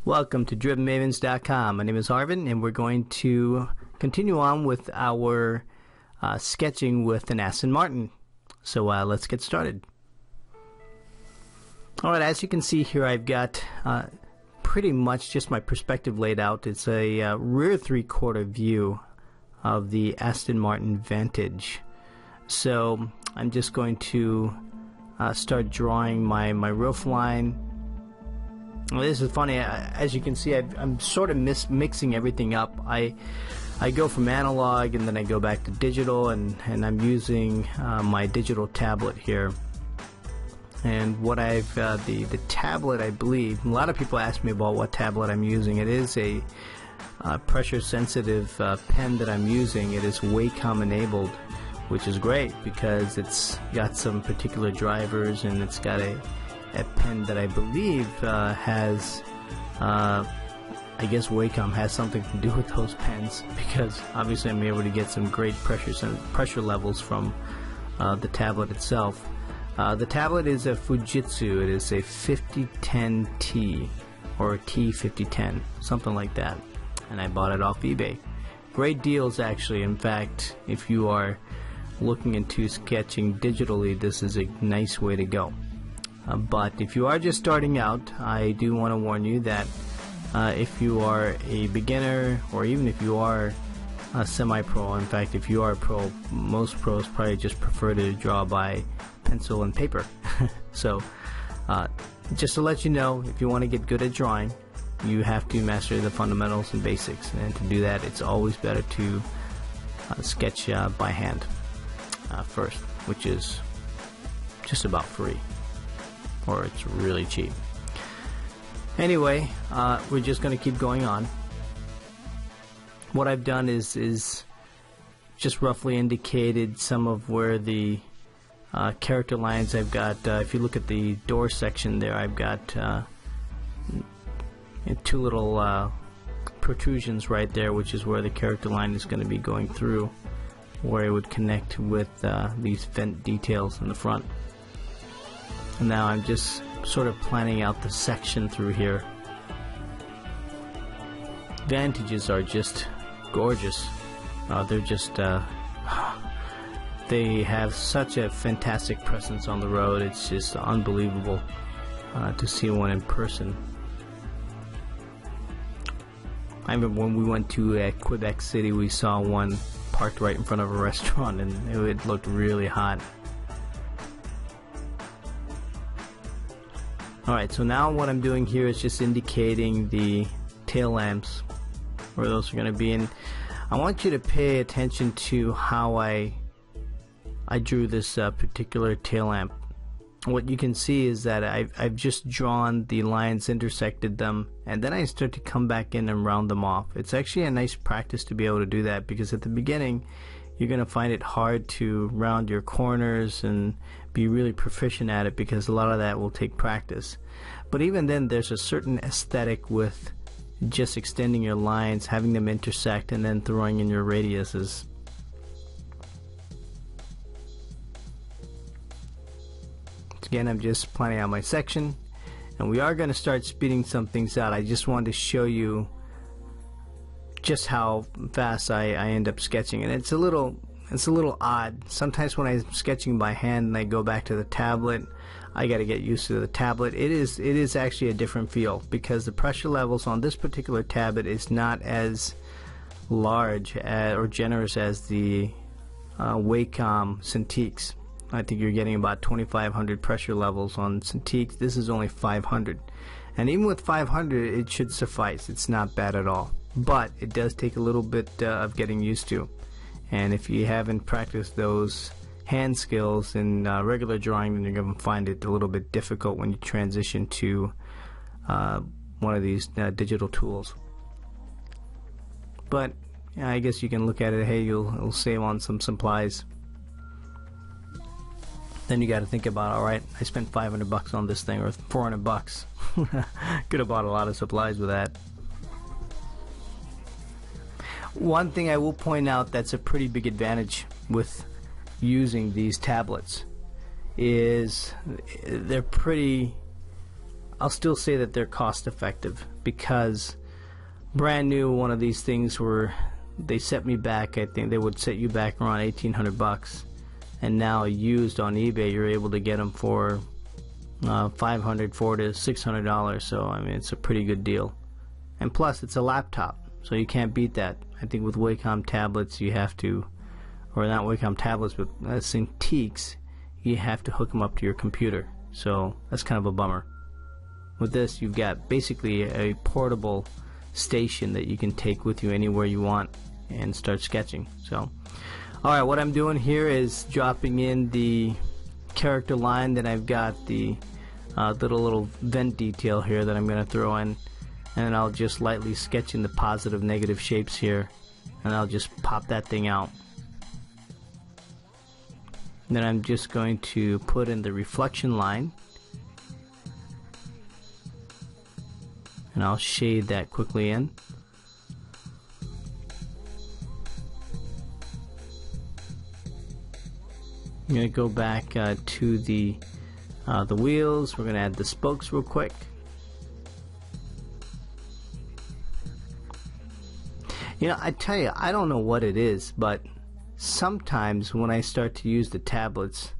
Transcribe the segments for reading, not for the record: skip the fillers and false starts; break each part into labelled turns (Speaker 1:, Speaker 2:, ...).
Speaker 1: Welcome to DrivenMavens.com. My name is Arvin, and we're going to continue on with our sketching with an Aston Martin. So let's get started. Alright, as you can see here, I've got pretty much just my perspective laid out. It's a rear three-quarter view of the Aston Martin Vantage. So I'm just going to start drawing my roof line. Well, this is funny. As you can see, I'm sort of mixing everything up. I go from analog and then I go back to digital, and I'm using my digital tablet here. And what the tablet, I believe, a lot of people ask me about what tablet I'm using. It is a pressure sensitive pen that I'm using. It is Wacom enabled, which is great because it's got some particular drivers, and it's got a pen that I believe has, I guess Wacom has something to do with those pens, because obviously I'm able to get some great pressure levels from the tablet itself. The tablet is a Fujitsu. It is a 5010T or a T5010, something like that, and I bought it off eBay. Great deals, actually. In fact, if you are looking into sketching digitally, this is a nice way to go. But if you are just starting out, I do want to warn you that if you are a beginner, or even if you are a semi-pro, in fact if you are a pro, most pros probably just prefer to draw by pencil and paper. So just to let you know, if you want to get good at drawing, you have to master the fundamentals and basics, and to do that it's always better to sketch by hand first, which is just about free, or it's really cheap. Anyway, we're just going to keep going on. What I've done is just roughly indicated some of where the character lines I've got. If you look at the door section there, I've got two little protrusions right there, which is where the character line is going to be going through, where it would connect with these vent details in the front. And now I'm just sort of planning out the section through here. Vantages are just gorgeous. They're just they have such a fantastic presence on the road. It's just unbelievable to see one in person. I remember when we went to Quebec City, we saw one parked right in front of a restaurant, and it looked really hot. Alright, so now what I'm doing here is just indicating the tail lamps, where those are going to be, and I want you to pay attention to how I drew this particular tail lamp. What you can see is that I've just drawn the lines, intersected them, and then I start to come back in and round them off. It's actually a nice practice to be able to do that, because at the beginning you're going to find it hard to round your corners and be really proficient at it, because a lot of that will take practice. But even then, there's a certain aesthetic with just extending your lines, having them intersect, and then throwing in your radiuses. Again, I'm just planning out my section, and we are going to start speeding some things out. I just wanted to show you just how fast I end up sketching, and it's a little odd. Sometimes when I'm sketching by hand and I go back to the tablet, I got to get used to the tablet. It is actually a different feel, because the pressure levels on this particular tablet is not as large or generous as the Wacom Cintiqs. I think you're getting about 2,500 pressure levels on Cintiqs. This is only 500, and even with 500 it should suffice. It's not bad at all, but it does take a little bit of getting used to. And if you haven't practiced those hand skills in regular drawing, then you're going to find it a little bit difficult when you transition to one of these digital tools. But I guess you can look at it, hey, you'll save on some supplies. Then you got to think about, alright, I spent $500 on this thing, or $400. Could have bought a lot of supplies with that. One thing I will point out that's a pretty big advantage with using these tablets is they're pretty I'll still say that they're cost effective, because brand new one of these things were, they set me back, I think they would set you back around $1,800, and now used on eBay you're able to get them for $500, $400 to $600. So I mean, it's a pretty good deal, and plus it's a laptop, so you can't beat that. I think with Wacom tablets you have to, or not Wacom tablets, but Cintiqs, you have to hook them up to your computer, so that's kind of a bummer. With this, you've got basically a portable station that you can take with you anywhere you want and start sketching. So, alright, what I'm doing here is dropping in the character line, then I've got the little vent detail here that I'm going to throw in, and I'll just lightly sketch in the positive negative shapes here, and I'll just pop that thing out. Then I'm just going to put in the reflection line, and I'll shade that quickly in. I'm going to go back to the wheels. We're going to add the spokes real quick. You know, I tell you, I don't know what it is, but sometimes when I start to use the tablets,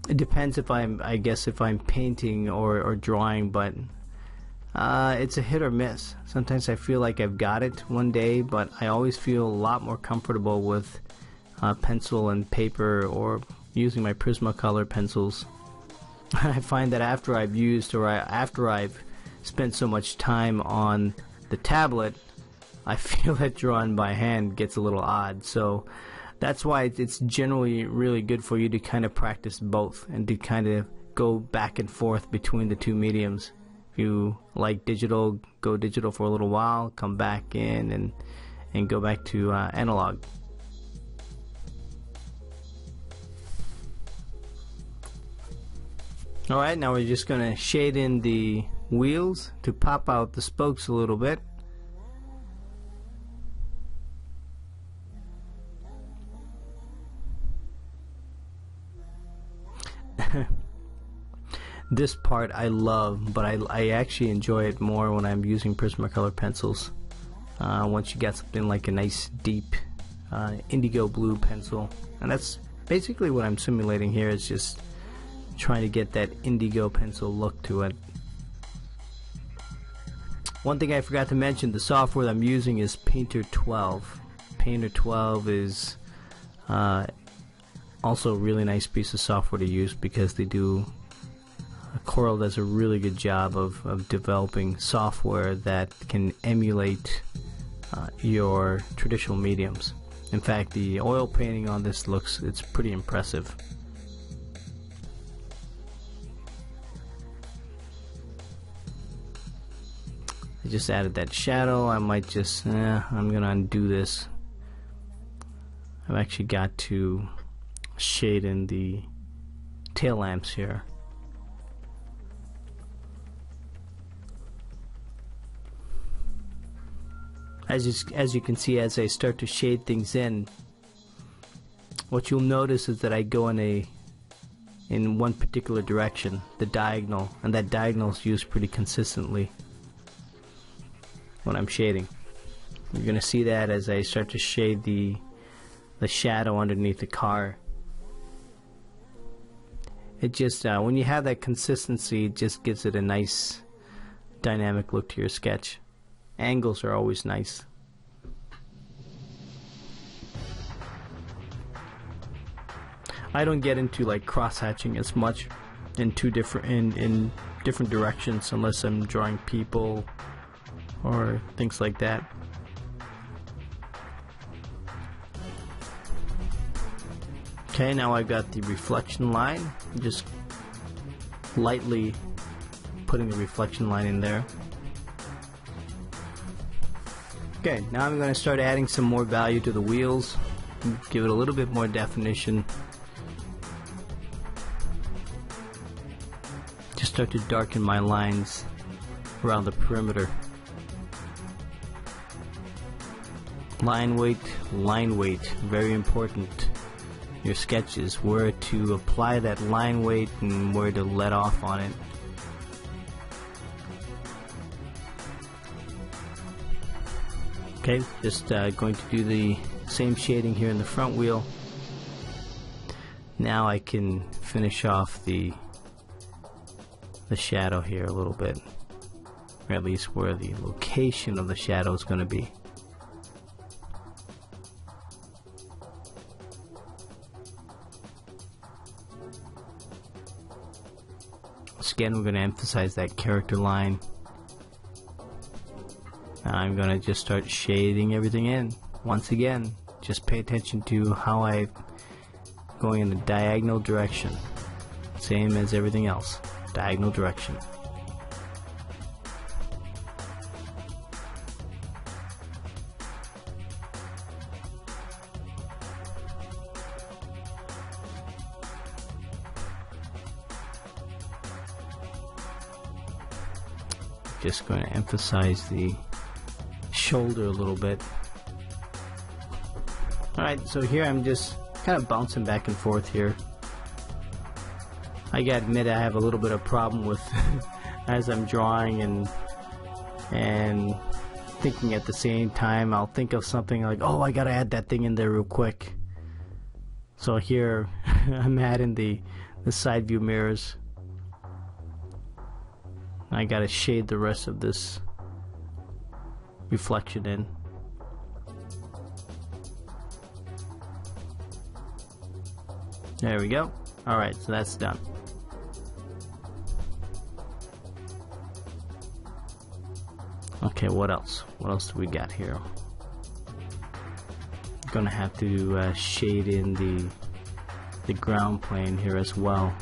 Speaker 1: it depends if I guess if I'm painting or drawing, but it's a hit or miss. Sometimes I feel like I've got it one day, but I always feel a lot more comfortable with pencil and paper, or using my Prismacolor pencils. I find that after I've used, or after I've spent so much time on the tablet, I feel that drawing by hand gets a little odd. So that's why it's generally really good for you to kind of practice both and to kind of go back and forth between the two mediums. If you like digital, go digital for a little while, come back in and go back to analog. Alright, now we're just going to shade in the wheels to pop out the spokes a little bit. This part I love, but I actually enjoy it more when I'm using Prismacolor pencils. Once you got something like a nice deep indigo blue pencil, and that's basically what I'm simulating here, is just trying to get that indigo pencil look to it. One thing I forgot to mention, the software that I'm using is Painter 12. Painter 12 is also a really nice piece of software to use, because they do, Corel does a really good job of developing software that can emulate your traditional mediums. In fact, the oil painting on this it's pretty impressive. I just added that shadow. I might just, I'm gonna undo this. I've actually got to shade in the tail lamps here. As you can see, as I start to shade things in, what you'll notice is that I go in one particular direction, the diagonal, and that diagonal is used pretty consistently when I'm shading. You're going to see that as I start to shade the shadow underneath the car. It just, when you have that consistency, it just gives it a nice dynamic look to your sketch. Angles are always nice. I don't get into like cross-hatching as much in different directions unless I'm drawing people or things like that. Okay, now I've got the reflection line. Just lightly putting the reflection line in there. Okay, now I'm going to start adding some more value to the wheels, give it a little bit more definition. Just start to darken my lines around the perimeter. Line weight, very important. Your sketches, where to apply that line weight and where to let off on it. Okay, just going to do the same shading here in the front wheel. Now I can finish off the shadow here a little bit, or at least where the location of the shadow is going to be. Again, we're going to emphasize that character line. Now I'm going to just start shading everything in. Once again, just pay attention to how I'm going in the diagonal direction. Same as everything else. Diagonal direction. Just going to emphasize the shoulder a little bit. Alright, so here I'm just kind of bouncing back and forth here. I gotta admit I have a little bit of problem with as I'm drawing and thinking at the same time. I'll think of something like, oh, I gotta add that thing in there real quick. So here I'm adding the side view mirrors. I gotta shade the rest of this reflection in. There we go. Alright, so that's done. Okay, what else? What else do we got here? Gonna have to shade in the ground plane here as well.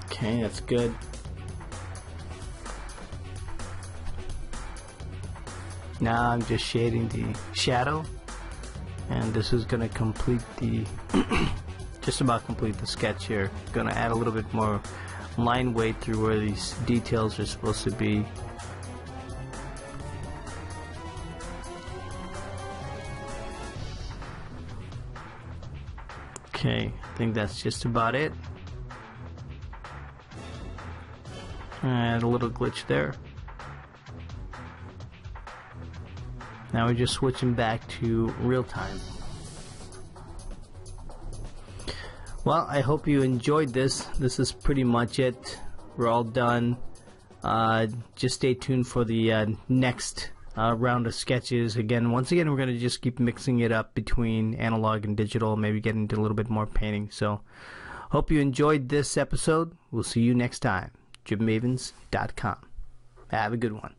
Speaker 1: Okay, that's good. Now I'm just shading the shadow, and this is going to complete the just about complete the sketch here. Going to add a little bit more line weight through where these details are supposed to be. Okay, I think that's just about it. Add a little glitch there. Now we're just switching back to real time. Well, I hope you enjoyed this. This is pretty much it. We're all done. Just stay tuned for the next round of sketches. Once again, we're going to just keep mixing it up between analog and digital, maybe get into a little bit more painting. So, hope you enjoyed this episode. We'll see you next time. JimMavens.com. Have a good one.